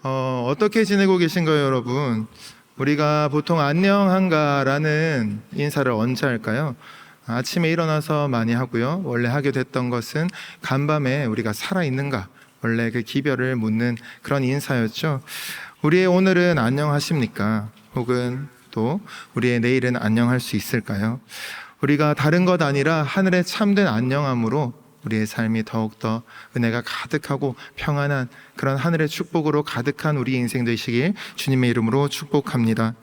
어떻게 지내고 계신가요, 여러분? 우리가 보통 안녕한가라는 인사를 언제 할까요? 아침에 일어나서 많이 하고요. 원래 하게 됐던 것은 간밤에 우리가 살아있는가? 원래 그 기별을 묻는 그런 인사였죠. 우리의 오늘은 안녕하십니까? 혹은 또 우리의 내일은 안녕할 수 있을까요? 우리가 다른 것 아니라 하늘의 참된 안녕함으로 우리의 삶이 더욱더 은혜가 가득하고 평안한 그런 하늘의 축복으로 가득한 우리 인생 되시길 주님의 이름으로 축복합니다.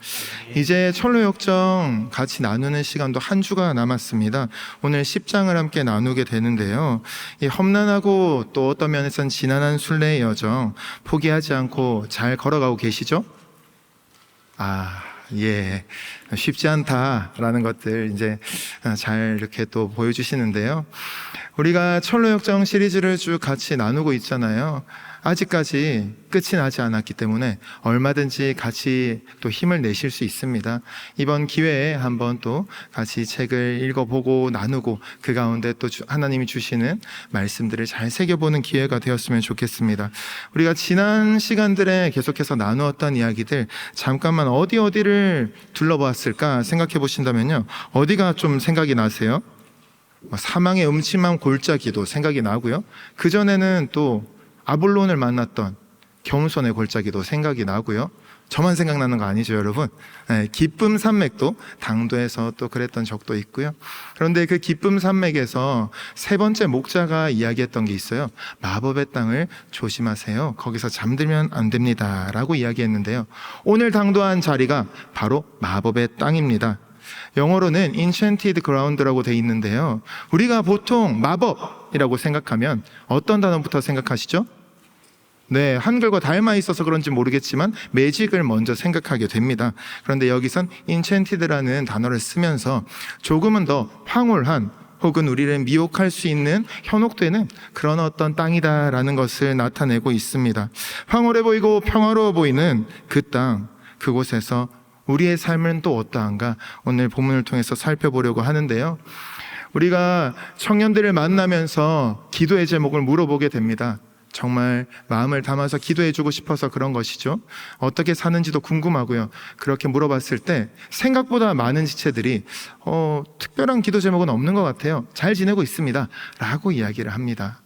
이제 철로역정 같이 나누는 시간도 한 주가 남았습니다. 오늘 10장을 함께 나누게 되는데요, 이 험난하고 또 어떤 면에선 지난한 순례의 여정 포기하지 않고 잘 걸어가고 계시죠? 예, 쉽지 않다라는 것들 이제 잘 이렇게 또 보여주시는데요, 우리가 철로역정 시리즈를 쭉 같이 나누고 있잖아요. 아직까지 끝이 나지 않았기 때문에 얼마든지 같이 또 힘을 내실 수 있습니다. 이번 기회에 한번 또 같이 책을 읽어보고 나누고 그 가운데 또 하나님이 주시는 말씀들을 잘 새겨보는 기회가 되었으면 좋겠습니다. 우리가 지난 시간들에 계속해서 나누었던 이야기들 잠깐만 어디를 둘러보았을까 생각해 보신다면요, 어디가 좀 생각이 나세요? 사망의 음침한 골짜기도 생각이 나고요, 그전에는 또 아볼론을 만났던 겸손의 골짜기도 생각이 나고요. 저만 생각나는 거 아니죠, 여러분? 기쁨 산맥도 당도에서 또 그랬던 적도 있고요. 그런데 그 기쁨 산맥에서 세 번째 목자가 이야기했던 게 있어요. 마법의 땅을 조심하세요. 거기서 잠들면 안 됩니다 라고 이야기했는데요, 오늘 당도한 자리가 바로 마법의 땅입니다. 영어로는 enchanted ground라고 되어 있는데요, 우리가 보통 마법이라고 생각하면 어떤 단어부터 생각하시죠? 네, 한글과 닮아 있어서 그런지 모르겠지만 매직을 먼저 생각하게 됩니다. 그런데 여기선 enchanted라는 단어를 쓰면서 조금은 더 황홀한 혹은 우리를 미혹할 수 있는 현혹되는 그런 어떤 땅이다라는 것을 나타내고 있습니다. 황홀해 보이고 평화로워 보이는 그 땅, 그곳에서 우리의 삶은 또 어떠한가 오늘 본문을 통해서 살펴보려고 하는데요, 우리가 청년들을 만나면서 기도의 제목을 물어보게 됩니다. 정말 마음을 담아서 기도해주고 싶어서 그런 것이죠. 어떻게 사는지도 궁금하고요. 그렇게 물어봤을 때 생각보다 많은 지체들이 특별한 기도 제목은 없는 것 같아요, 잘 지내고 있습니다 라고 이야기를 합니다.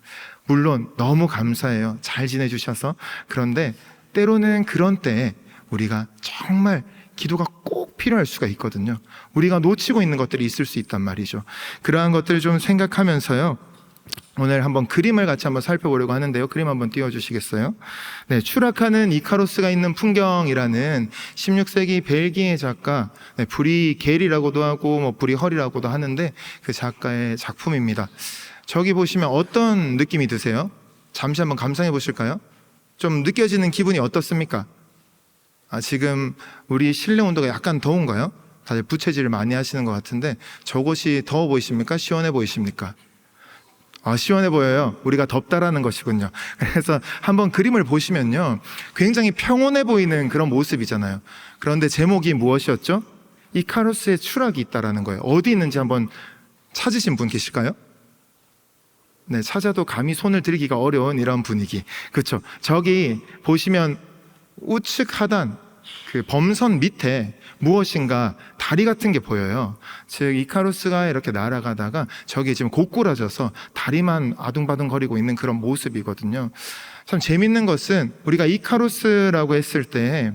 물론 너무 감사해요, 잘 지내주셔서. 그런데 때로는 그런 때에 우리가 정말 기도가 꼭 필요할 수가 있거든요. 우리가 놓치고 있는 것들이 있을 수 있단 말이죠. 그러한 것들을 좀 생각하면서요, 오늘 한번 그림을 같이 한번 살펴보려고 하는데요, 그림 한번 띄워주시겠어요? 네, 추락하는 이카로스가 있는 풍경이라는 16세기 벨기에 작가, 브리 겔이라고도 하고 브리 헐이라고도 하는데 그 작가의 작품입니다. 저기 보시면 어떤 느낌이 드세요? 잠시 한번 감상해 보실까요? 좀 느껴지는 기분이 어떻습니까? 지금 우리 실내 온도가 약간 더운가요? 다들 부채질을 많이 하시는 것 같은데 저곳이 더워 보이십니까? 시원해 보이십니까? 시원해 보여요. 우리가 덥다라는 것이군요. 그래서 한번 그림을 보시면요, 굉장히 평온해 보이는 그런 모습이잖아요. 그런데 제목이 무엇이었죠? 이카루스의 추락이 있다라는 거예요. 어디 있는지 한번 찾으신 분 계실까요? 네, 찾아도 감히 손을 들기가 어려운 이런 분위기. 그렇죠? 저기 보시면 우측 하단 그 범선 밑에 무엇인가 다리 같은 게 보여요. 즉 이카루스가 이렇게 날아가다가 저기 지금 고꾸라져서 다리만 아둥바둥거리고 있는 그런 모습이거든요. 참 재밌는 것은 우리가 이카루스라고 했을 때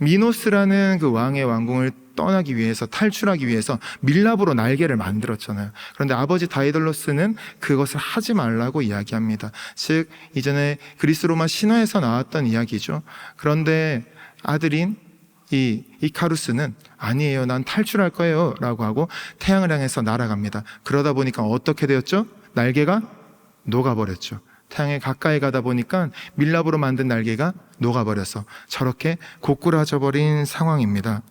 미노스라는 그 왕의 왕궁을 떠나기 위해서, 탈출하기 위해서 밀랍으로 날개를 만들었잖아요. 그런데 아버지 다이달로스는 그것을 하지 말라고 이야기합니다. 즉 이전에 그리스 로마 신화에서 나왔던 이야기죠. 그런데 아들인 이 이카루스는 아니에요, 난 탈출할 거예요 라고 하고 태양을 향해서 날아갑니다. 그러다 보니까 어떻게 되었죠? 날개가 녹아버렸죠. 태양에 가까이 가다 보니까 밀랍으로 만든 날개가 녹아버려서 저렇게 고꾸라져 버린 상황입니다.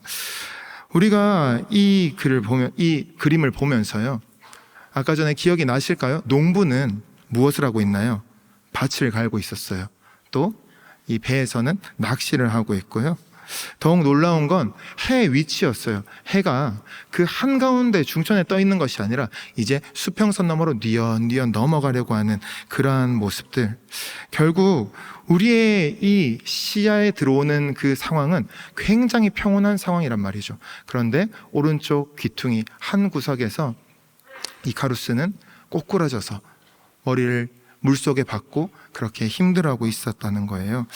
우리가 이 그림을 보면서요, 아까 전에 기억이 나실까요? 농부는 무엇을 하고 있나요? 밭을 갈고 있었어요. 또 이 배에서는 낚시를 하고 있고요, 더욱 놀라운 건 해 위치였어요. 해가 그 한가운데 중천에 떠 있는 것이 아니라 이제 수평선 너머로 뉘엿뉘엿 넘어가려고 하는 그러한 모습들. 결국 우리의 이 시야에 들어오는 그 상황은 굉장히 평온한 상황이란 말이죠. 그런데 오른쪽 귀퉁이 한 구석에서 이카루스는 꼬꾸라져서 머리를 물속에 박고 그렇게 힘들어하고 있었다는 거예요.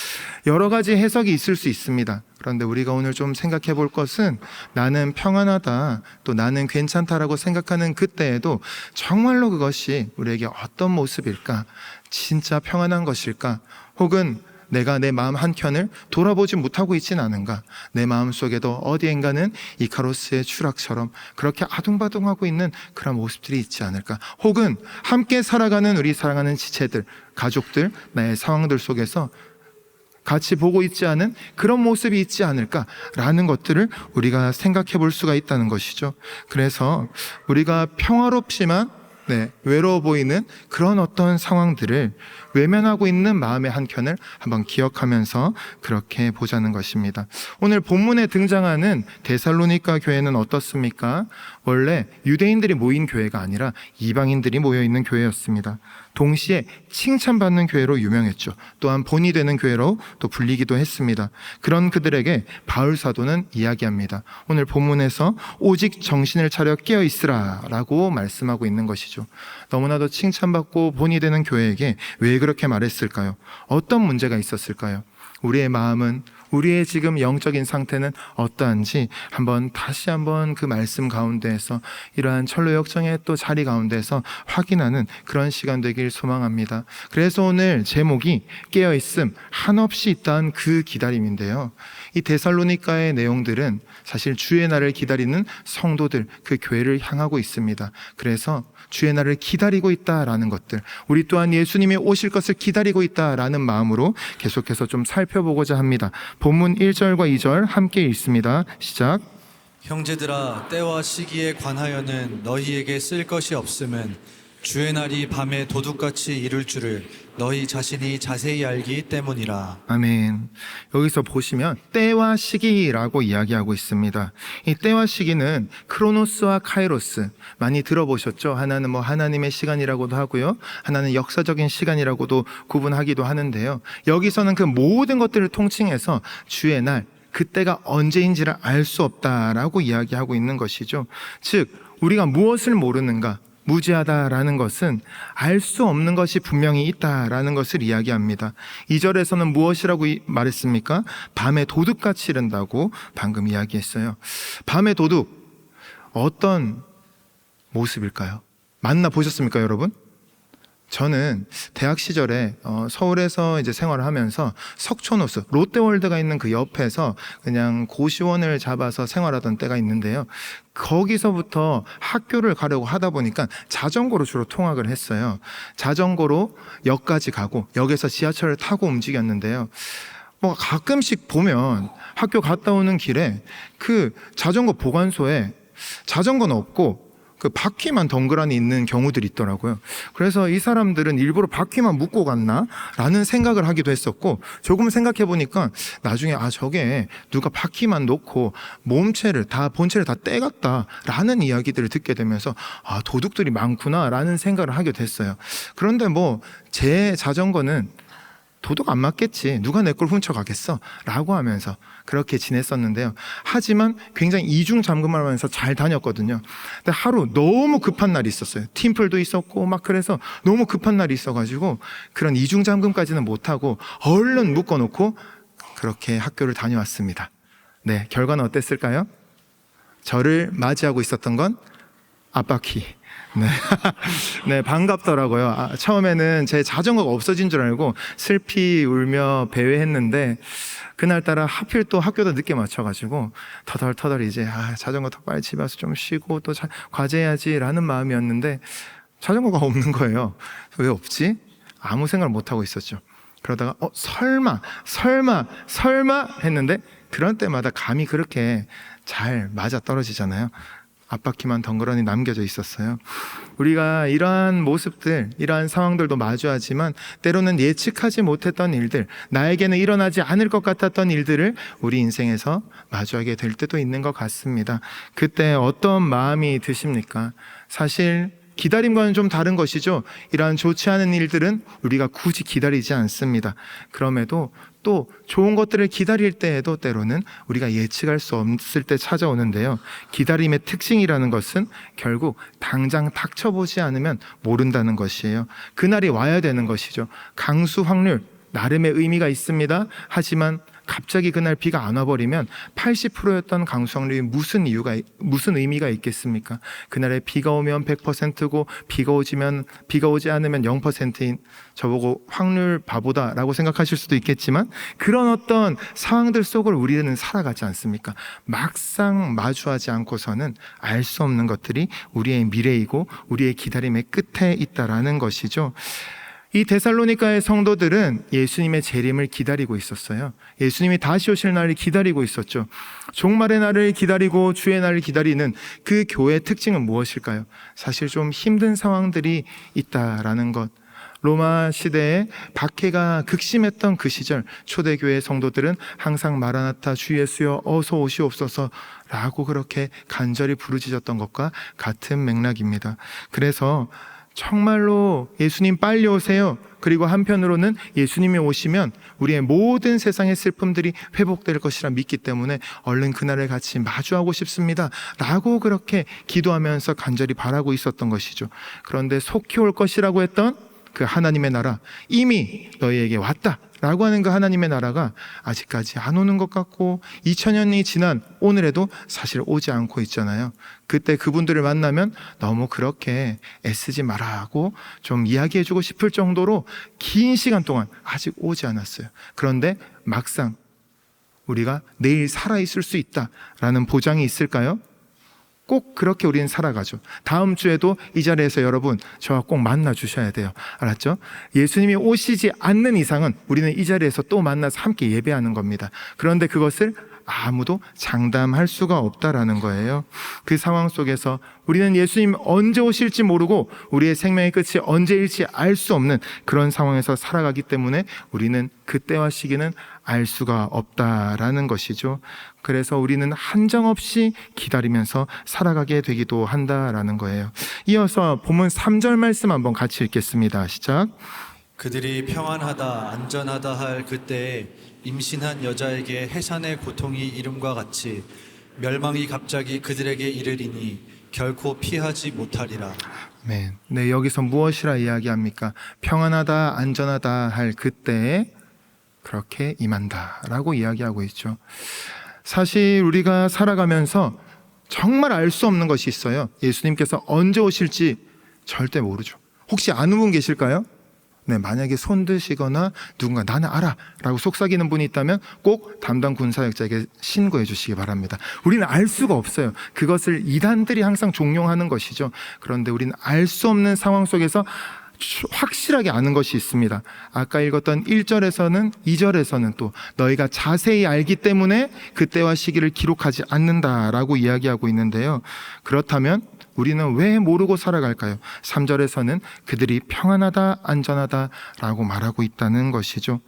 여러 가지 해석이 있을 수 있습니다. 그런데 우리가 오늘 좀 생각해 볼 것은, 나는 평안하다, 또 나는 괜찮다라고 생각하는 그때에도 정말로 그것이 우리에게 어떤 모습일까? 진짜 평안한 것일까? 혹은 내가 내 마음 한켠을 돌아보지 못하고 있지는 않은가? 내 마음 속에도 어디엔가는 이카루스의 추락처럼 그렇게 아둥바둥하고 있는 그런 모습들이 있지 않을까? 혹은 함께 살아가는 우리 사랑하는 지체들, 가족들, 나의 상황들 속에서 같이 보고 있지 않은 그런 모습이 있지 않을까라는 것들을 우리가 생각해 볼 수가 있다는 것이죠. 그래서 우리가 평화롭지만 외로워 보이는 그런 어떤 상황들을 외면하고 있는 마음의 한켠을 한번 기억하면서 그렇게 보자는 것입니다. 오늘 본문에 등장하는 데살로니가 교회는 어떻습니까? 원래 유대인들이 모인 교회가 아니라 이방인들이 모여 있는 교회였습니다. 동시에 칭찬받는 교회로 유명했죠. 또한 본이 되는 교회로 또 불리기도 했습니다. 그런 그들에게 바울 사도는 이야기합니다. 오늘 본문에서 오직 정신을 차려 깨어 있으라 라고 말씀하고 있는 것이죠. 너무나도 칭찬받고 본이 되는 교회에게 왜 그렇게 말했을까요? 어떤 문제가 있었을까요? 우리의 마음은, 우리의 지금 영적인 상태는 어떠한지 다시 한번 그 말씀 가운데에서, 이러한 철로역정의 또 자리 가운데서 확인하는 그런 시간 되길 소망합니다. 그래서 오늘 제목이 깨어있음 한없이 있다한 그 기다림인데요, 이 데살로니가의 내용들은 사실 주의 날을 기다리는 성도들, 그 교회를 향하고 있습니다. 그래서 주의 날을 기다리고 있다라는 것들, 우리 또한 예수님이 오실 것을 기다리고 있다라는 마음으로 계속해서 좀 살펴보고자 합니다. 본문 1절과 2절 함께 읽습니다. 시작. 형제들아, 때와 시기에 관하여는 너희에게 쓸 것이 없음은 주의 날이 밤에 도둑같이 이룰 줄을 너희 자신이 자세히 알기 때문이라. 아멘. 여기서 보시면 때와 시기라고 이야기하고 있습니다. 이 때와 시기는 크로노스와 카이로스, 많이 들어보셨죠? 하나는 하나님의 시간이라고도 하고요, 하나는 역사적인 시간이라고도 구분하기도 하는데요, 여기서는 그 모든 것들을 통칭해서 주의 날, 그때가 언제인지를 알 수 없다라고 이야기하고 있는 것이죠. 즉, 우리가 무엇을 모르는가, 무지하다라는 것은 알 수 없는 것이 분명히 있다라는 것을 이야기합니다. 2절에서는 무엇이라고 말했습니까? 밤에 도둑같이 이른다고 방금 이야기했어요. 밤의 도둑, 어떤 모습일까요? 만나보셨습니까, 여러분? 저는 대학 시절에 서울에서 이제 생활을 하면서 석촌호수, 롯데월드가 있는 그 옆에서 그냥 고시원을 잡아서 생활하던 때가 있는데요, 거기서부터 학교를 가려고 하다 보니까 자전거로 주로 통학을 했어요. 자전거로 역까지 가고 역에서 지하철을 타고 움직였는데요, 가끔씩 보면 학교 갔다 오는 길에 그 자전거 보관소에 자전거는 없고 그 바퀴만 덩그러니 있는 경우들이 있더라고요. 그래서 이 사람들은 일부러 바퀴만 묶고 갔나? 라는 생각을 하기도 했었고, 조금 생각해 보니까 나중에 저게 누가 바퀴만 놓고 본체를 다 떼갔다 라는 이야기들을 듣게 되면서 도둑들이 많구나 라는 생각을 하게 됐어요. 그런데 제 자전거는 도둑 안 맞겠지, 누가 내 걸 훔쳐가겠어 라고 하면서 그렇게 지냈었는데요, 하지만 굉장히 이중잠금을 하면서 잘 다녔거든요. 근데 하루 너무 급한 날이 있었어요. 팀플도 있었고 그래서 너무 급한 날이 있어가지고 그런 이중잠금까지는 못하고 얼른 묶어놓고 그렇게 학교를 다녀왔습니다. 결과는 어땠을까요? 저를 맞이하고 있었던 건 앞바퀴. 네, 반갑더라고요. 처음에는 제 자전거가 없어진 줄 알고 슬피 울며 배회했는데, 그날따라 하필 또 학교도 늦게 맞춰가지고 터덜터덜 이제 자전거 더 빨리 집에 와서 좀 쉬고 또 과제해야지 라는 마음이었는데, 자전거가 없는 거예요. 왜 없지? 아무 생각을 못하고 있었죠. 그러다가 설마 했는데, 그런 때마다 감이 그렇게 잘 맞아 떨어지잖아요. 앞바퀴만 덩그러니 남겨져 있었어요. 우리가 이러한 모습들, 이러한 상황들도 마주하지만 때로는 예측하지 못했던 일들, 나에게는 일어나지 않을 것 같았던 일들을 우리 인생에서 마주하게 될 때도 있는 것 같습니다. 그때 어떤 마음이 드십니까? 사실 기다림과는 좀 다른 것이죠. 이러한 좋지 않은 일들은 우리가 굳이 기다리지 않습니다. 그럼에도 또 좋은 것들을 기다릴 때에도 때로는 우리가 예측할 수 없을 때 찾아오는데요. 기다림의 특징이라는 것은 결국 당장 닥쳐보지 않으면 모른다는 것이에요. 그날이 와야 되는 것이죠. 강수 확률 나름의 의미가 있습니다. 하지만 갑자기 그날 비가 안 와버리면 80%였던 강수 확률이 무슨 의미가 있겠습니까? 그날에 비가 오면 100%고 비가 오지 않으면 0%인 저보고 확률 바보다라고 생각하실 수도 있겠지만 그런 어떤 상황들 속을 우리는 살아가지 않습니까? 막상 마주하지 않고서는 알 수 없는 것들이 우리의 미래이고 우리의 기다림의 끝에 있다라는 것이죠. 이 데살로니가의 성도들은 예수님의 재림을 기다리고 있었어요. 예수님이 다시 오실 날을 기다리고 있었죠. 종말의 날을 기다리고 주의 날을 기다리는 그 교회의 특징은 무엇일까요? 사실 좀 힘든 상황들이 있다라는 것. 로마 시대에 박해가 극심했던 그 시절 초대교회 성도들은 항상 마라나타 주 예수여 어서 오시옵소서 라고 그렇게 간절히 부르짖었던 것과 같은 맥락입니다. 그래서 정말로 예수님 빨리 오세요. 그리고 한편으로는 예수님이 오시면 우리의 모든 세상의 슬픔들이 회복될 것이라 믿기 때문에 얼른 그날을 같이 마주하고 싶습니다 라고 그렇게 기도하면서 간절히 바라고 있었던 것이죠. 그런데 속히 올 것이라고 했던 그 하나님의 나라, 이미 너희에게 왔다 라고 하는 그 하나님의 나라가 아직까지 안 오는 것 같고 2000년이 지난 오늘에도 사실 오지 않고 있잖아요. 그때 그분들을 만나면 너무 그렇게 애쓰지 말라고 좀 이야기해주고 싶을 정도로 긴 시간 동안 아직 오지 않았어요. 그런데 막상 우리가 내일 살아있을 수 있다라는 보장이 있을까요? 꼭 그렇게 우리는 살아가죠. 다음 주에도 이 자리에서 여러분 저와 꼭 만나 주셔야 돼요. 알았죠? 예수님이 오시지 않는 이상은 우리는 이 자리에서 또 만나서 함께 예배하는 겁니다. 그런데 그것을 아무도 장담할 수가 없다라는 거예요. 그 상황 속에서 우리는 예수님 언제 오실지 모르고 우리의 생명의 끝이 언제일지 알 수 없는 그런 상황에서 살아가기 때문에 우리는 그때와 시기는 알 수가 없다라는 것이죠. 그래서 우리는 한정없이 기다리면서 살아가게 되기도 한다라는 거예요. 이어서 본문 3절 말씀 한번 같이 읽겠습니다. 시작. 그들이 평안하다 안전하다 할 그때에 임신한 여자에게 해산의 고통이 이름과 같이 멸망이 갑자기 그들에게 이르리니 결코 피하지 못하리라. 네, 여기서 무엇이라 이야기합니까? 평안하다 안전하다 할 그때에 그렇게 임한다라고 이야기하고 있죠. 사실 우리가 살아가면서 정말 알 수 없는 것이 있어요. 예수님께서 언제 오실지 절대 모르죠. 혹시 아는 분 계실까요? 네, 만약에 손 드시거나 누군가 나는 알아 라고 속삭이는 분이 있다면 꼭 담당 군사역자에게 신고해 주시기 바랍니다. 우리는 알 수가 없어요. 그것을 이단들이 항상 종용하는 것이죠. 그런데 우리는 알 수 없는 상황 속에서 확실하게 아는 것이 있습니다. 아까 읽었던 1절에서는 2절에서는 또 너희가 자세히 알기 때문에 그때와 시기를 기록하지 않는다라고 이야기하고 있는데요. 그렇다면 우리는 왜 모르고 살아갈까요? 3절에서는 그들이 평안하다 안전하다 라고 말하고 있다는 것이죠.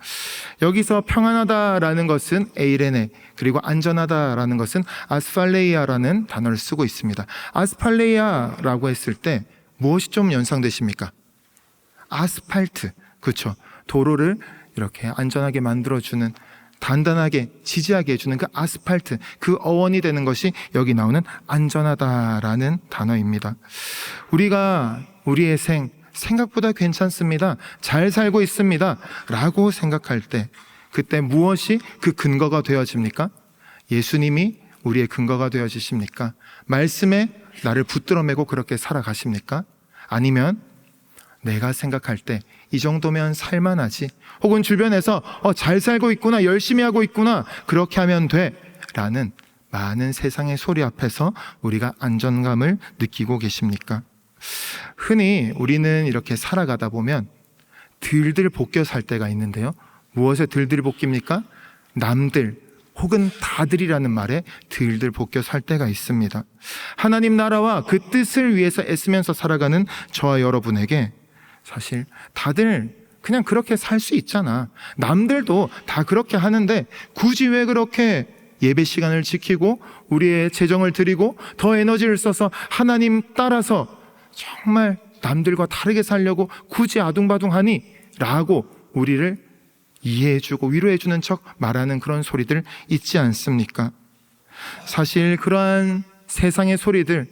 여기서 평안하다라는 것은 에이레네, 그리고 안전하다라는 것은 아스팔레이아라는 단어를 쓰고 있습니다. 아스팔레이아라고 했을 때 무엇이 좀 연상되십니까? 아스팔트, 그렇죠. 도로를 이렇게 안전하게 만들어주는, 단단하게 지지하게 해주는 그 아스팔트, 그 어원이 되는 것이 여기 나오는 안전하다라는 단어입니다. 우리가 우리의 생각보다 괜찮습니다, 잘 살고 있습니다 라고 생각할 때 그때 무엇이 그 근거가 되어집니까? 예수님이 우리의 근거가 되어지십니까? 말씀에 나를 붙들어 매고 그렇게 살아가십니까? 아니면 내가 생각할 때 이 정도면 살만하지, 혹은 주변에서 잘 살고 있구나, 열심히 하고 있구나, 그렇게 하면 돼 라는 많은 세상의 소리 앞에서 우리가 안정감을 느끼고 계십니까? 흔히 우리는 이렇게 살아가다 보면 들들 볶여 살 때가 있는데요. 무엇에 들들 볶입니까? 남들 혹은 다들이라는 말에 들들 볶여 살 때가 있습니다. 하나님 나라와 그 뜻을 위해서 애쓰면서 살아가는 저와 여러분에게 사실 다들 그냥 그렇게 살 수 있잖아, 남들도 다 그렇게 하는데 굳이 왜 그렇게 예배 시간을 지키고 우리의 재정을 드리고 더 에너지를 써서 하나님 따라서 정말 남들과 다르게 살려고 굳이 아둥바둥하니? 라고 우리를 이해해주고 위로해주는 척 말하는 그런 소리들 있지 않습니까? 사실 그러한 세상의 소리들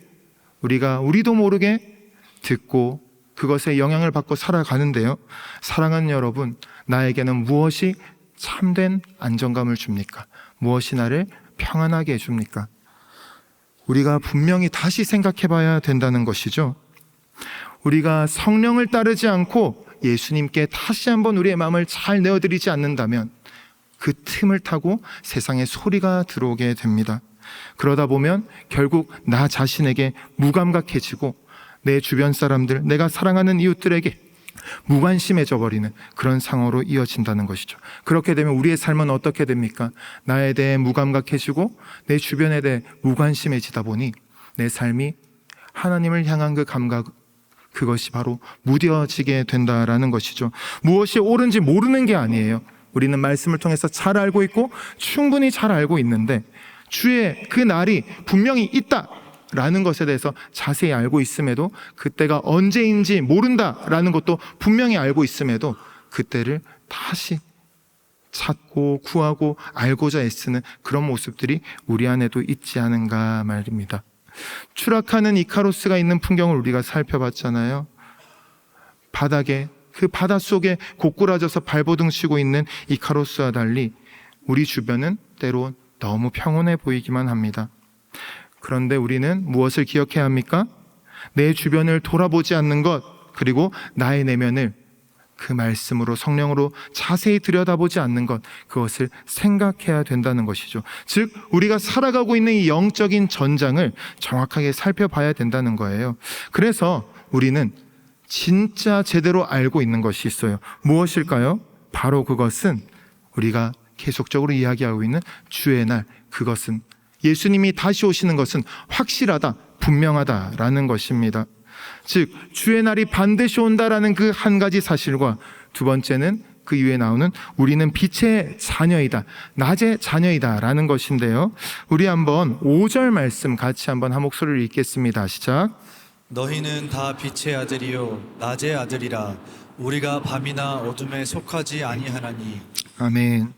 우리도 모르게 듣고 그것에 영향을 받고 살아가는데요, 사랑하는 여러분, 나에게는 무엇이 참된 안정감을 줍니까? 무엇이 나를 평안하게 해줍니까? 우리가 분명히 다시 생각해 봐야 된다는 것이죠. 우리가 성령을 따르지 않고 예수님께 다시 한번 우리의 마음을 잘 내어드리지 않는다면 그 틈을 타고 세상의 소리가 들어오게 됩니다. 그러다 보면 결국 나 자신에게 무감각해지고 내 주변 사람들, 내가 사랑하는 이웃들에게 무관심해져 버리는 그런 상황으로 이어진다는 것이죠. 그렇게 되면 우리의 삶은 어떻게 됩니까? 나에 대해 무감각해지고 내 주변에 대해 무관심해지다 보니 내 삶이 하나님을 향한 그 감각, 그것이 바로 무뎌지게 된다라는 것이죠. 무엇이 옳은지 모르는 게 아니에요. 우리는 말씀을 통해서 잘 알고 있고 충분히 잘 알고 있는데 주의 그 날이 분명히 있다라는 것에 대해서 자세히 알고 있음에도 그때가 언제인지 모른다라는 것도 분명히 알고 있음에도 그때를 다시 찾고 구하고 알고자 애쓰는 그런 모습들이 우리 안에도 있지 않은가 말입니다. 추락하는 이카로스가 있는 풍경을 우리가 살펴봤잖아요. 바닥에, 그 바다 속에 고꾸라져서 발버둥 치고 있는 이카로스와 달리 우리 주변은 때로 너무 평온해 보이기만 합니다. 그런데 우리는 무엇을 기억해야 합니까? 내 주변을 돌아보지 않는 것, 그리고 나의 내면을 그 말씀으로, 성령으로 자세히 들여다보지 않는 것, 그것을 생각해야 된다는 것이죠. 즉 우리가 살아가고 있는 이 영적인 전장을 정확하게 살펴봐야 된다는 거예요. 그래서 우리는 진짜 제대로 알고 있는 것이 있어요. 무엇일까요? 바로 그것은 우리가 계속적으로 이야기하고 있는 주의 날, 그것은 예수님이 다시 오시는 것은 확실하다, 분명하다라는 것입니다. 즉 주의 날이 반드시 온다라는 그 한 가지 사실과, 두 번째는 그 이후에 나오는 우리는 빛의 자녀이다, 낮의 자녀이다 라는 것인데요, 우리 한번 5절 말씀 같이 한번 한 목소리를 읽겠습니다. 시작. 너희는 다 빛의 아들이요 낮의 아들이라. 우리가 밤이나 어둠에 속하지 아니하나니. 아멘.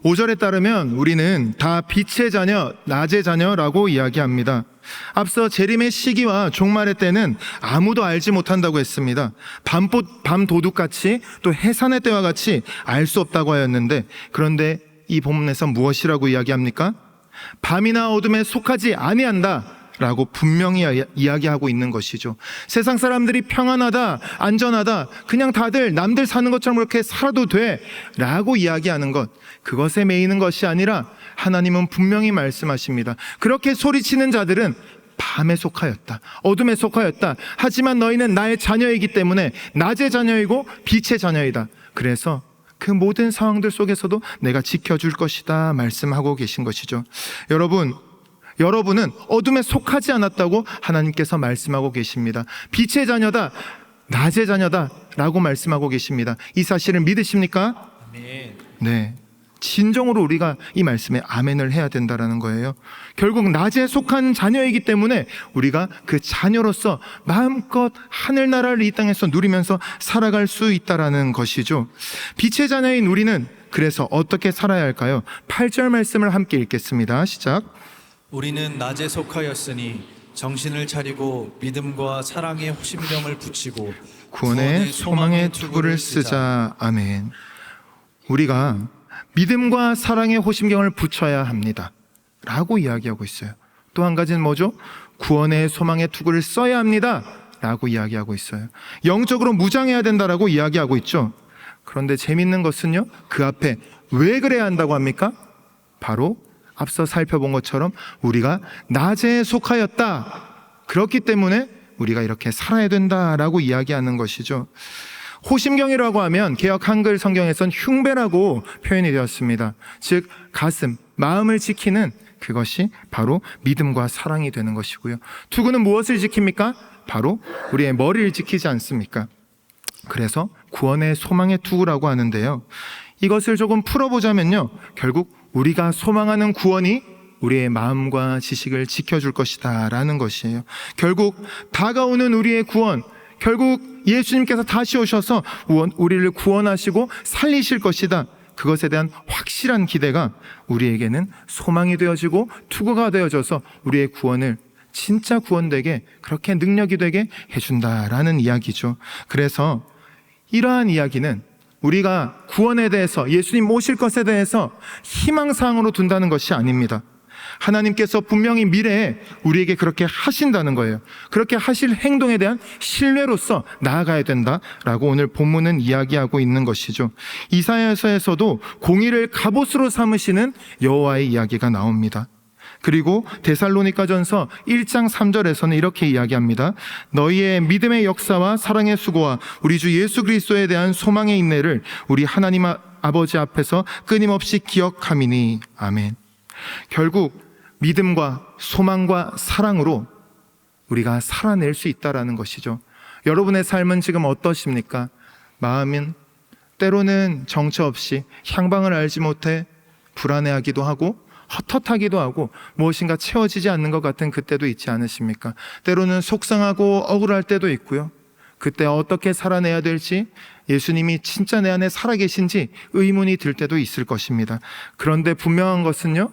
5절에 따르면 우리는 다 빛의 자녀, 낮의 자녀라고 이야기합니다. 앞서 재림의 시기와 종말의 때는 아무도 알지 못한다고 했습니다. 밤 도둑같이 또 해산의 때와 같이 알 수 없다고 하였는데, 그런데 이 본문에서 무엇이라고 이야기합니까? 밤이나 어둠에 속하지 아니한다 라고 분명히 이야기하고 있는 것이죠. 세상 사람들이 평안하다, 안전하다, 그냥 다들 남들 사는 것처럼 그렇게 살아도 돼 라고 이야기하는 것, 그것에 매이는 것이 아니라 하나님은 분명히 말씀하십니다. 그렇게 소리치는 자들은 밤에 속하였다, 어둠에 속하였다. 하지만 너희는 나의 자녀이기 때문에 낮의 자녀이고 빛의 자녀이다. 그래서 그 모든 상황들 속에서도 내가 지켜줄 것이다 말씀하고 계신 것이죠. 여러분은 어둠에 속하지 않았다고 하나님께서 말씀하고 계십니다. 빛의 자녀다, 낮의 자녀다 라고 말씀하고 계십니다. 이 사실을 믿으십니까? 아멘. 네, 진정으로 우리가 이 말씀에 아멘을 해야 된다는 거예요. 결국 낮에 속한 자녀이기 때문에 우리가 그 자녀로서 마음껏 하늘나라를 이 땅에서 누리면서 살아갈 수 있다는 것이죠. 빛의 자녀인 우리는 그래서 어떻게 살아야 할까요? 8절 말씀을 함께 읽겠습니다. 시작. 우리는 낮에 속하였으니 정신을 차리고 믿음과 사랑의 호심경을 붙이고 구원의 소망의 투구를 쓰자. 아멘. 우리가 믿음과 사랑의 호심경을 붙여야 합니다 라고 이야기하고 있어요. 또 한 가지는 뭐죠? 구원의 소망의 투구를 써야 합니다 라고 이야기하고 있어요. 영적으로 무장해야 된다라고 이야기하고 있죠. 그런데 재밌는 것은요, 그 앞에 왜 그래야 한다고 합니까? 바로 앞서 살펴본 것처럼 우리가 낮에 속하였다, 그렇기 때문에 우리가 이렇게 살아야 된다라고 이야기하는 것이죠. 호심경이라고 하면 개역 한글 성경에선 흉배라고 표현이 되었습니다. 즉 가슴, 마음을 지키는 그것이 바로 믿음과 사랑이 되는 것이고요. 투구는 무엇을 지킵니까? 바로 우리의 머리를 지키지 않습니까? 그래서 구원의 소망의 투구라고 하는데요, 이것을 조금 풀어보자면요, 결국 우리가 소망하는 구원이 우리의 마음과 지식을 지켜줄 것이다 라는 것이에요. 결국 다가오는 우리의 구원, 결국 예수님께서 다시 오셔서 우리를 구원하시고 살리실 것이다, 그것에 대한 확실한 기대가 우리에게는 소망이 되어지고 투구가 되어져서 우리의 구원을 진짜 구원되게, 그렇게 능력이 되게 해준다라는 이야기죠. 그래서 이러한 이야기는 우리가 구원에 대해서, 예수님 오실 것에 대해서 희망사항으로 둔다는 것이 아닙니다. 하나님께서 분명히 미래에 우리에게 그렇게 하신다는 거예요. 그렇게 하실 행동에 대한 신뢰로서 나아가야 된다라고 오늘 본문은 이야기하고 있는 것이죠. 이사야서에서도 공의를 갑옷으로 삼으시는 여호와의 이야기가 나옵니다. 그리고 데살로니가전서 1장 3절에서는 이렇게 이야기합니다. 너희의 믿음의 역사와 사랑의 수고와 우리 주 예수 그리스도에 대한 소망의 인내를 우리 하나님 아버지 앞에서 끊임없이 기억함이니. 아멘. 결국 믿음과 소망과 사랑으로 우리가 살아낼 수 있다라는 것이죠. 여러분의 삶은 지금 어떠십니까? 마음은 때로는 정처 없이 향방을 알지 못해 불안해하기도 하고 헛헛하기도 하고 무엇인가 채워지지 않는 것 같은 그때도 있지 않으십니까? 때로는 속상하고 억울할 때도 있고요. 그때 어떻게 살아내야 될지, 예수님이 진짜 내 안에 살아계신지 의문이 들 때도 있을 것입니다. 그런데 분명한 것은요,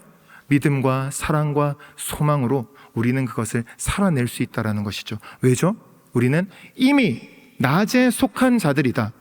믿음과 사랑과 소망으로 우리는 그것을 살아낼 수 있다는 것이죠. 왜죠? 우리는 이미 낮에 속한 자들이다,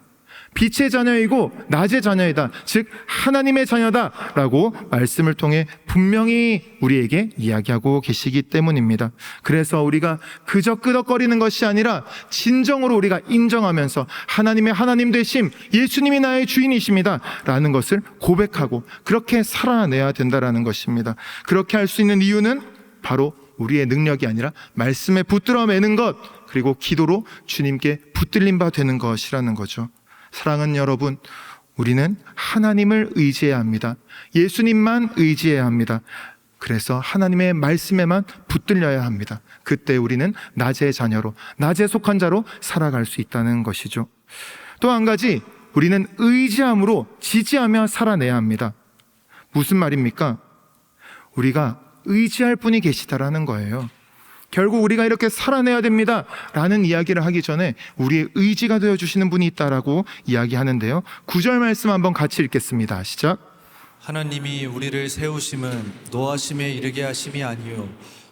빛의 자녀이고 낮의 자녀이다, 즉 하나님의 자녀다 라고 말씀을 통해 분명히 우리에게 이야기하고 계시기 때문입니다. 그래서 우리가 그저 끄덕거리는 것이 아니라 진정으로 우리가 인정하면서 하나님의 하나님 되심, 예수님이 나의 주인이십니다 라는 것을 고백하고 그렇게 살아내야 된다는 것입니다. 그렇게 할 수 있는 이유는 바로 우리의 능력이 아니라 말씀에 붙들어 매는 것, 그리고 기도로 주님께 붙들림 바 되는 것이라는 거죠. 사랑하는 여러분, 우리는 하나님을 의지해야 합니다. 예수님만 의지해야 합니다. 그래서 하나님의 말씀에만 붙들려야 합니다. 그때 우리는 낮의 자녀로, 낮에 속한 자로 살아갈 수 있다는 것이죠. 또 한 가지, 우리는 의지함으로 지지하며 살아내야 합니다. 무슨 말입니까? 우리가 의지할 분이 계시다라는 거예요. 결국 우리가 이렇게 살아내야 됩니다 라는 이야기를 하기 전에 우리의 의지가 되어주시는 분이 있다라고 이야기하는데요, 9절 말씀 한번 같이 읽겠습니다. 시작. 하나님이 우리를 세우심은 노하심에 이르게 하심이 아니요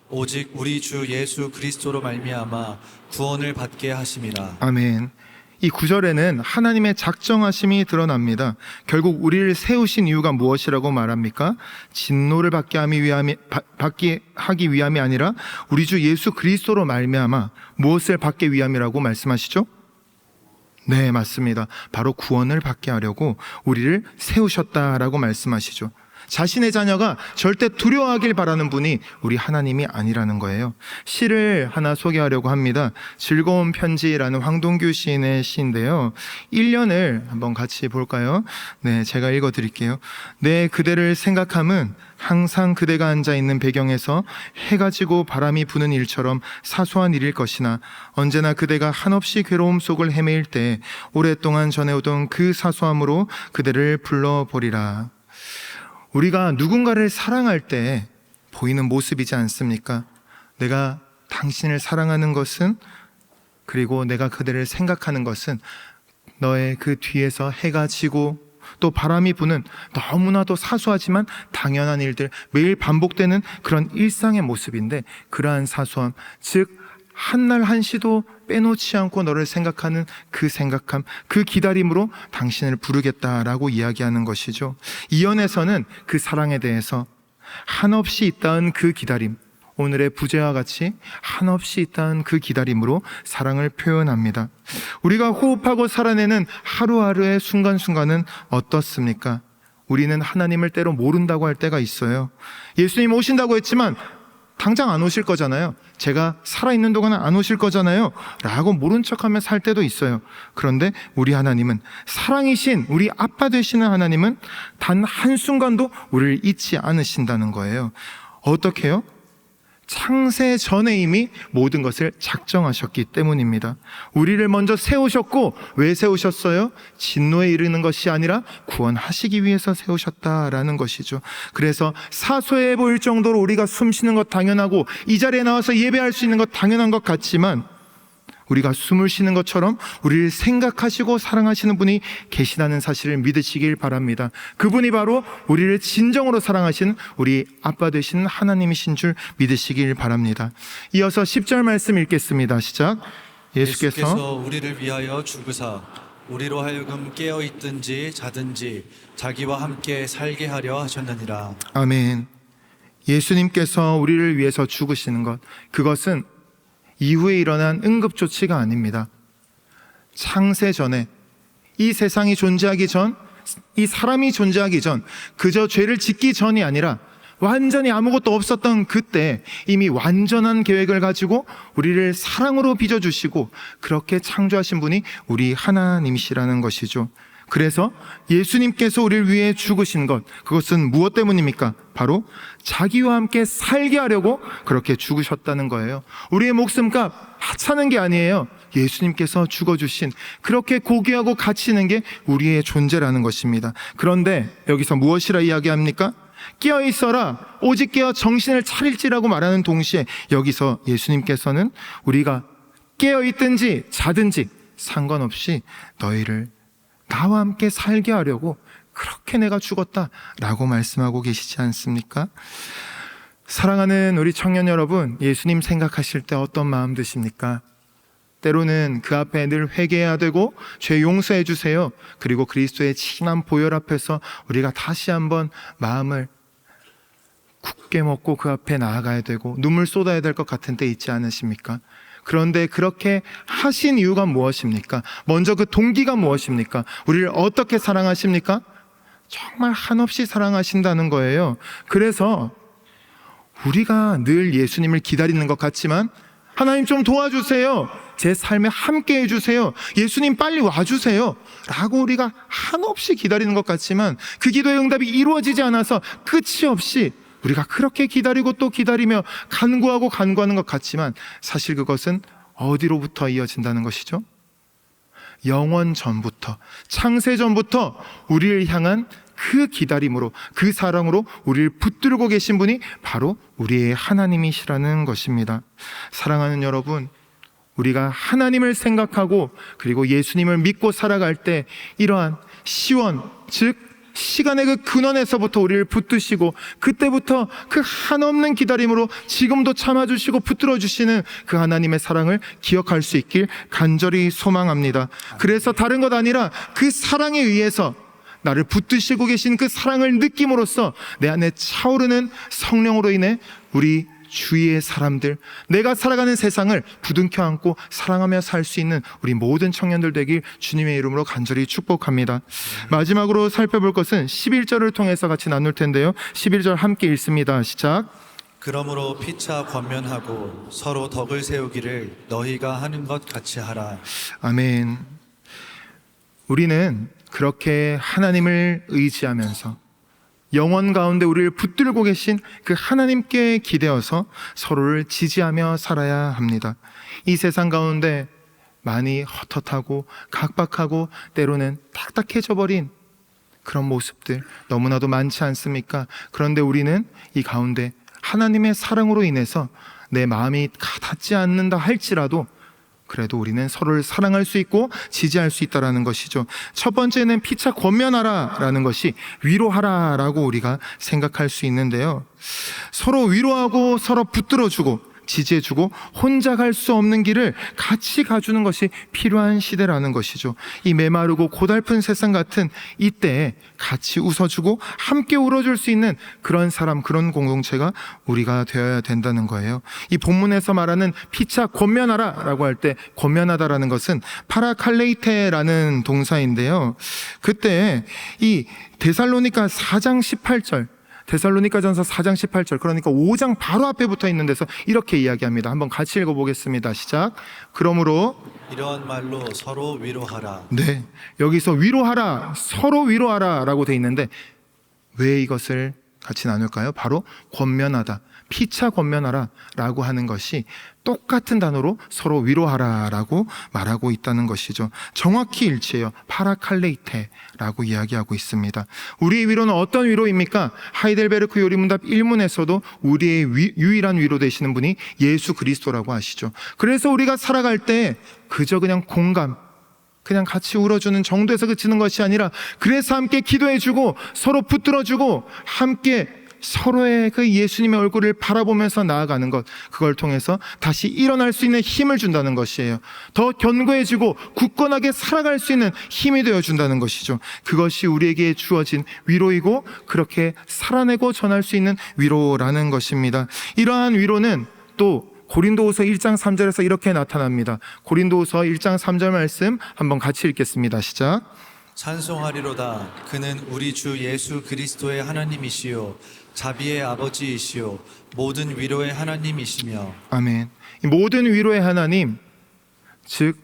오직 우리 주 예수 그리스도로 말미암아 구원을 받게 하심이라. 아멘. 이 9절에는 하나님의 작정하심이 드러납니다. 결국 우리를 세우신 이유가 무엇이라고 말합니까? 진노를 받게 하기 위함이 아니라 우리 주 예수 그리스도로 말미암아 무엇을 받기 위함이라고 말씀하시죠? 네, 맞습니다. 바로 구원을 받게 하려고 우리를 세우셨다라고 말씀하시죠. 자신의 자녀가 절대 두려워하길 바라는 분이 우리 하나님이 아니라는 거예요. 시를 하나 소개하려고 합니다. 즐거운 편지라는 황동규 시인의 시인데요, 1년을 한번 같이 볼까요? 네, 제가 읽어드릴게요. 내 그대를 생각함은 항상 그대가 앉아있는 배경에서 해가 지고 바람이 부는 일처럼 사소한 일일 것이나 언제나 그대가 한없이 괴로움 속을 헤매일 때 오랫동안 전해오던 그 사소함으로 그대를 불러보리라. 우리가 누군가를 사랑할 때 보이는 모습이지 않습니까? 내가 당신을 사랑하는 것은, 그리고 내가 그대를 생각하는 것은 너의 그 뒤에서 해가 지고 또 바람이 부는 너무나도 사소하지만 당연한 일들, 매일 반복되는 그런 일상의 모습인데, 그러한 사소함, 즉 한날 한시도 빼놓지 않고 너를 생각하는 그 생각함, 그 기다림으로 당신을 부르겠다라고 이야기하는 것이죠. 이언에서는 그 사랑에 대해서 한없이 있다은 그 기다림, 오늘의 부제와 같이 한없이 있다은 그 기다림으로 사랑을 표현합니다. 우리가 호흡하고 살아내는 하루하루의 순간순간은 어떻습니까? 우리는 하나님을 때로 모른다고 할 때가 있어요. 예수님 오신다고 했지만 당장 안 오실 거잖아요. 제가 살아있는 동안은 안 오실 거잖아요 라고 모른 척하며 살 때도 있어요. 그런데 우리 하나님은, 사랑이신 우리 아빠 되시는 하나님은 단 한순간도 우리를 잊지 않으신다는 거예요. 어떻게 해요? 창세 전에 이미 모든 것을 작정하셨기 때문입니다. 우리를 먼저 세우셨고, 왜 세우셨어요? 진노에 이르는 것이 아니라 구원하시기 위해서 세우셨다라는 것이죠. 그래서 사소해 보일 정도로 우리가 숨 쉬는 것 당연하고, 이 자리에 나와서 예배할 수 있는 것 당연한 것 같지만, 우리가 숨을 쉬는 것처럼 우리를 생각하시고 사랑하시는 분이 계시다는 사실을 믿으시길 바랍니다. 그분이 바로 우리를 진정으로 사랑하시는 우리 아빠 되시는 하나님이신 줄 믿으시길 바랍니다. 이어서 10절 말씀 읽겠습니다. 시작. 예수께서 우리를 위하여 죽으사 우리로 하여금 깨어있든지 자든지 자기와 함께 살게 하려 하셨느니라. 아멘. 예수님께서 우리를 위해서 죽으시는 것, 그것은 이후에 일어난 응급조치가 아닙니다. 창세 전에, 이 세상이 존재하기 전, 이 사람이 존재하기 전, 그저 죄를 짓기 전이 아니라 완전히 아무것도 없었던 그때 이미 완전한 계획을 가지고 우리를 사랑으로 빚어주시고 그렇게 창조하신 분이 우리 하나님이시라는 것이죠. 그래서 예수님께서 우리를 위해 죽으신 것, 그것은 무엇 때문입니까? 바로 자기와 함께 살게 하려고 그렇게 죽으셨다는 거예요. 우리의 목숨값 하찮은 게 아니에요. 예수님께서 죽어주신, 그렇게 고귀하고 가치 있는 게 우리의 존재라는 것입니다. 그런데 여기서 무엇이라 이야기합니까? 깨어 있어라, 오직 깨어 정신을 차릴지라고 말하는 동시에 여기서 예수님께서는 우리가 깨어 있든지 자든지 상관없이 너희를 나와 함께 살게 하려고 그렇게 내가 죽었다라고 말씀하고 계시지 않습니까? 사랑하는 우리 청년 여러분, 예수님 생각하실 때 어떤 마음 드십니까? 때로는 그 앞에 늘 회개해야 되고 죄 용서해 주세요, 그리고 그리스도의 진한 보혈 앞에서 우리가 다시 한번 마음을 굳게 먹고 그 앞에 나아가야 되고 눈물 쏟아야 될 것 같은 때 있지 않으십니까? 그런데 그렇게 하신 이유가 무엇입니까? 먼저 그 동기가 무엇입니까? 우리를 어떻게 사랑하십니까? 정말 한없이 사랑하신다는 거예요. 그래서 우리가 늘 예수님을 기다리는 것 같지만, 하나님 좀 도와주세요, 제 삶에 함께 해주세요, 예수님 빨리 와주세요 라고 우리가 한없이 기다리는 것 같지만, 그 기도의 응답이 이루어지지 않아서 끝이 없이 우리가 그렇게 기다리고 또 기다리며 간구하고 간구하는 것 같지만, 사실 그것은 어디로부터 이어진다는 것이죠? 영원 전부터, 창세 전부터 우리를 향한 그 기다림으로, 그 사랑으로 우리를 붙들고 계신 분이 바로 우리의 하나님이시라는 것입니다. 사랑하는 여러분, 우리가 하나님을 생각하고 그리고 예수님을 믿고 살아갈 때 이러한 시원, 즉 시간의 그 근원에서부터 우리를 붙드시고, 그때부터 그 한없는 기다림으로 지금도 참아주시고 붙들어주시는 그 하나님의 사랑을 기억할 수 있길 간절히 소망합니다. 그래서 다른 것 아니라 그 사랑에 의해서 나를 붙드시고 계신 그 사랑을 느낌으로써 내 안에 차오르는 성령으로 인해 우리 주위의 사람들, 내가 살아가는 세상을 부둥켜 안고 사랑하며 살 수 있는 우리 모든 청년들 되길 주님의 이름으로 간절히 축복합니다. 마지막으로 살펴볼 것은 11절을 통해서 같이 나눌 텐데요, 11절 함께 읽습니다. 시작. 그러므로 피차 권면하고 서로 덕을 세우기를 너희가 하는 것 같이 하라. 아멘. 우리는 그렇게 하나님을 의지하면서 영원 가운데 우리를 붙들고 계신 그 하나님께 기대어서 서로를 지지하며 살아야 합니다. 이 세상 가운데 많이 헛헛하고 각박하고 때로는 딱딱해져 버린 그런 모습들 너무나도 많지 않습니까? 그런데 우리는 이 가운데 하나님의 사랑으로 인해서 내 마음이 닿지 않는다 할지라도 그래도 우리는 서로를 사랑할 수 있고 지지할 수 있다는 것이죠. 첫 번째는 피차 권면하라 라는 것이 위로하라 라고 우리가 생각할 수 있는데요, 서로 위로하고 서로 붙들어주고 지지해주고 혼자 갈 수 없는 길을 같이 가주는 것이 필요한 시대라는 것이죠. 이 메마르고 고달픈 세상 같은 이때에 같이 웃어주고 함께 울어줄 수 있는 그런 사람, 그런 공동체가 우리가 되어야 된다는 거예요. 이 본문에서 말하는 피차 권면하라 라고 할 때 권면하다라는 것은 파라칼레이테라는 동사인데요, 그때 이 데살로니가 4장 18절 데살로니가전서 4장 18절, 그러니까 5장 바로 앞에 붙어 있는 데서 이렇게 이야기합니다. 한번 같이 읽어보겠습니다. 시작. 그러므로 이러한 말로 서로 위로하라. 네, 여기서 위로하라, 서로 위로하라 라고 돼 있는데 왜 이것을 같이 나눌까요? 바로 권면하다, 피차 권면하라 라고 하는 것이 똑같은 단어로 서로 위로하라 라고 말하고 있다는 것이죠. 정확히 일치해요. 파라칼레이테라고 이야기하고 있습니다. 우리의 위로는 어떤 위로입니까? 하이델베르크 요리문답 1문에서도 우리의 유일한 위로 되시는 분이 예수 그리스도라고 하시죠. 그래서 우리가 살아갈 때 그저 그냥 공감, 그냥 같이 울어주는 정도에서 그치는 것이 아니라, 그래서 함께 기도해주고 서로 붙들어주고 함께 서로의 그 예수님의 얼굴을 바라보면서 나아가는 것, 그걸 통해서 다시 일어날 수 있는 힘을 준다는 것이에요. 더 견고해지고 굳건하게 살아갈 수 있는 힘이 되어준다는 것이죠. 그것이 우리에게 주어진 위로이고 그렇게 살아내고 전할 수 있는 위로라는 것입니다. 이러한 위로는 또 고린도후서 1장 3절에서 이렇게 나타납니다. 고린도후서 1장 3절 말씀 한번 같이 읽겠습니다. 시작. 찬송하리로다. 그는 우리 주 예수 그리스도의 하나님이시요 자비의 아버지이시요 모든 위로의 하나님이시며. 아멘. 이 모든 위로의 하나님, 즉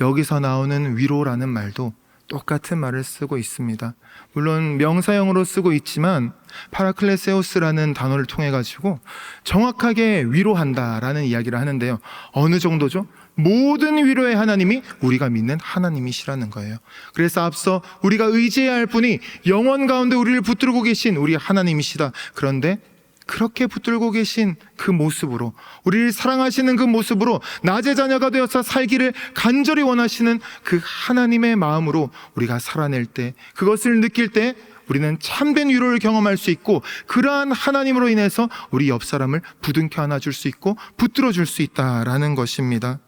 여기서 나오는 위로라는 말도 똑같은 말을 쓰고 있습니다. 물론 명사형으로 쓰고 있지만 파라클레세오스라는 단어를 통해 가지고 정확하게 위로한다라는 이야기를 하는데요. 어느 정도죠? 모든 위로의 하나님이 우리가 믿는 하나님이시라는 거예요. 그래서 앞서 우리가 의지해야 할 분이 영원 가운데 우리를 붙들고 계신 우리 하나님이시다. 그런데 그렇게 붙들고 계신 그 모습으로, 우리를 사랑하시는 그 모습으로 낮의 자녀가 되어서 살기를 간절히 원하시는 그 하나님의 마음으로 우리가 살아낼 때, 그것을 느낄 때 우리는 참된 위로를 경험할 수 있고, 그러한 하나님으로 인해서 우리 옆 사람을 부둥켜 안아줄 수 있고 붙들어 줄 수 있다라는 것입니다.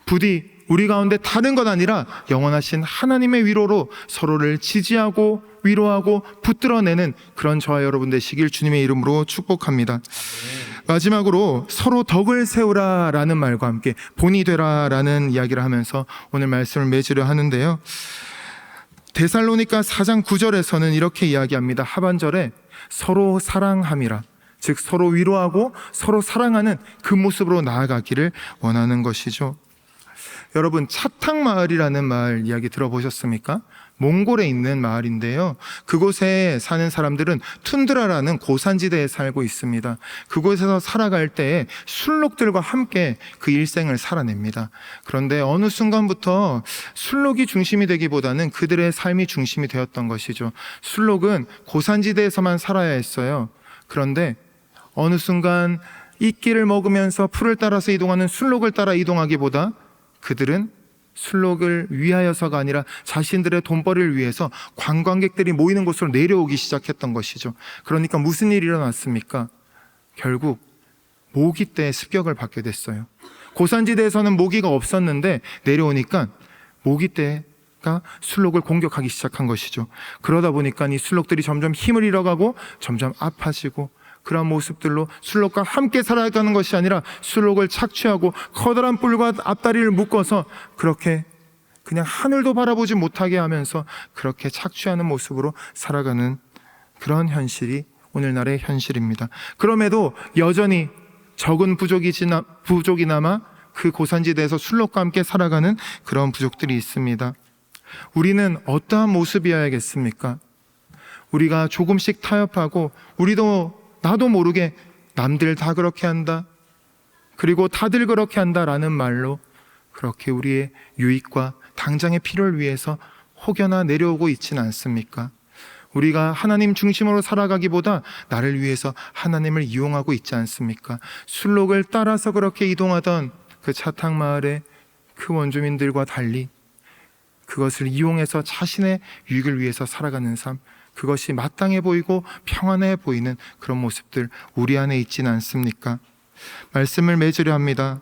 부디 우리 가운데 다른 것 아니라 영원하신 하나님의 위로로 서로를 지지하고 위로하고 붙들어내는 그런 저와 여러분 되시길 주님의 이름으로 축복합니다. 마지막으로 서로 덕을 세우라 라는 말과 함께 본이 되라 라는 이야기를 하면서 오늘 말씀을 맺으려 하는데요. 데살로니가 4장 9절에서는 이렇게 이야기합니다. 하반절에 서로 사랑함이라, 즉 서로 위로하고 서로 사랑하는 그 모습으로 나아가기를 원하는 것이죠. 여러분, 차탕마을이라는 마을 이야기 들어보셨습니까? 몽골에 있는 마을인데요. 그곳에 사는 사람들은 툰드라라는 고산지대에 살고 있습니다. 그곳에서 살아갈 때에 순록들과 함께 그 일생을 살아냅니다. 그런데 어느 순간부터 순록이 중심이 되기보다는 그들의 삶이 중심이 되었던 것이죠. 순록은 고산지대에서만 살아야 했어요. 그런데 어느 순간 이끼를 먹으면서 풀을 따라서 이동하는 순록을 따라 이동하기보다 그들은 순록을 위하여서가 아니라 자신들의 돈벌이를 위해서 관광객들이 모이는 곳으로 내려오기 시작했던 것이죠. 그러니까 무슨 일이 일어났습니까? 결국 모기떼의 습격을 받게 됐어요. 고산지대에서는 모기가 없었는데 내려오니까 모기떼가 순록을 공격하기 시작한 것이죠. 그러다 보니까 이 순록들이 점점 힘을 잃어가고 점점 아파지고, 그런 모습들로 순록과 함께 살아가는 것이 아니라 순록을 착취하고 커다란 뿔과 앞다리를 묶어서 그렇게 그냥 하늘도 바라보지 못하게 하면서 그렇게 착취하는 모습으로 살아가는 그런 현실이 오늘날의 현실입니다. 그럼에도 여전히 적은 부족이나마 그 고산지대에서 순록과 함께 살아가는 그런 부족들이 있습니다. 우리는 어떠한 모습이어야겠습니까? 우리가 조금씩 타협하고 나도 모르게 남들 다 그렇게 한다, 그리고 다들 그렇게 한다라는 말로 그렇게 우리의 유익과 당장의 필요를 위해서 혹여나 내려오고 있지는 않습니까? 우리가 하나님 중심으로 살아가기보다 나를 위해서 하나님을 이용하고 있지 않습니까? 순록을 따라서 그렇게 이동하던 그 차탕마을의 그 원주민들과 달리 그것을 이용해서 자신의 유익을 위해서 살아가는 삶, 그것이 마땅해 보이고 평안해 보이는 그런 모습들 우리 안에 있지는 않습니까? 말씀을 맺으려 합니다.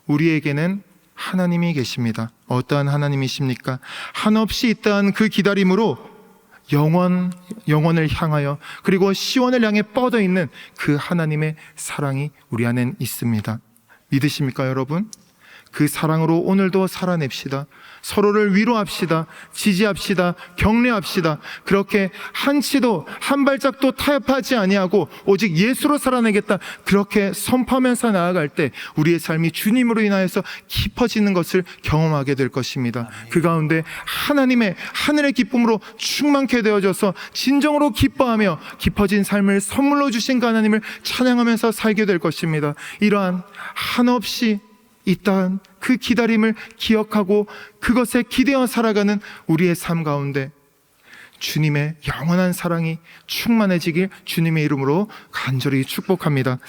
우리에게는 하나님이 계십니다. 어떠한 하나님이십니까? 한없이 있다한 그 기다림으로 영원을 향하여 그리고 시온을 향해 뻗어 있는 그 하나님의 사랑이 우리 안엔 있습니다. 믿으십니까, 여러분? 그 사랑으로 오늘도 살아냅시다. 서로를 위로합시다. 지지합시다. 격려합시다. 그렇게 한치도 한 발짝도 타협하지 아니하고 오직 예수로 살아내겠다. 그렇게 선포하면서 나아갈 때 우리의 삶이 주님으로 인하여서 깊어지는 것을 경험하게 될 것입니다. 그 가운데 하나님의 하늘의 기쁨으로 충만케 되어져서 진정으로 기뻐하며 깊어진 삶을 선물로 주신 그 하나님을 찬양하면서 살게 될 것입니다. 이러한 한없이 있다한 그 기다림을 기억하고 그것에 기대어 살아가는 우리의 삶 가운데 주님의 영원한 사랑이 충만해지길 주님의 이름으로 간절히 축복합니다.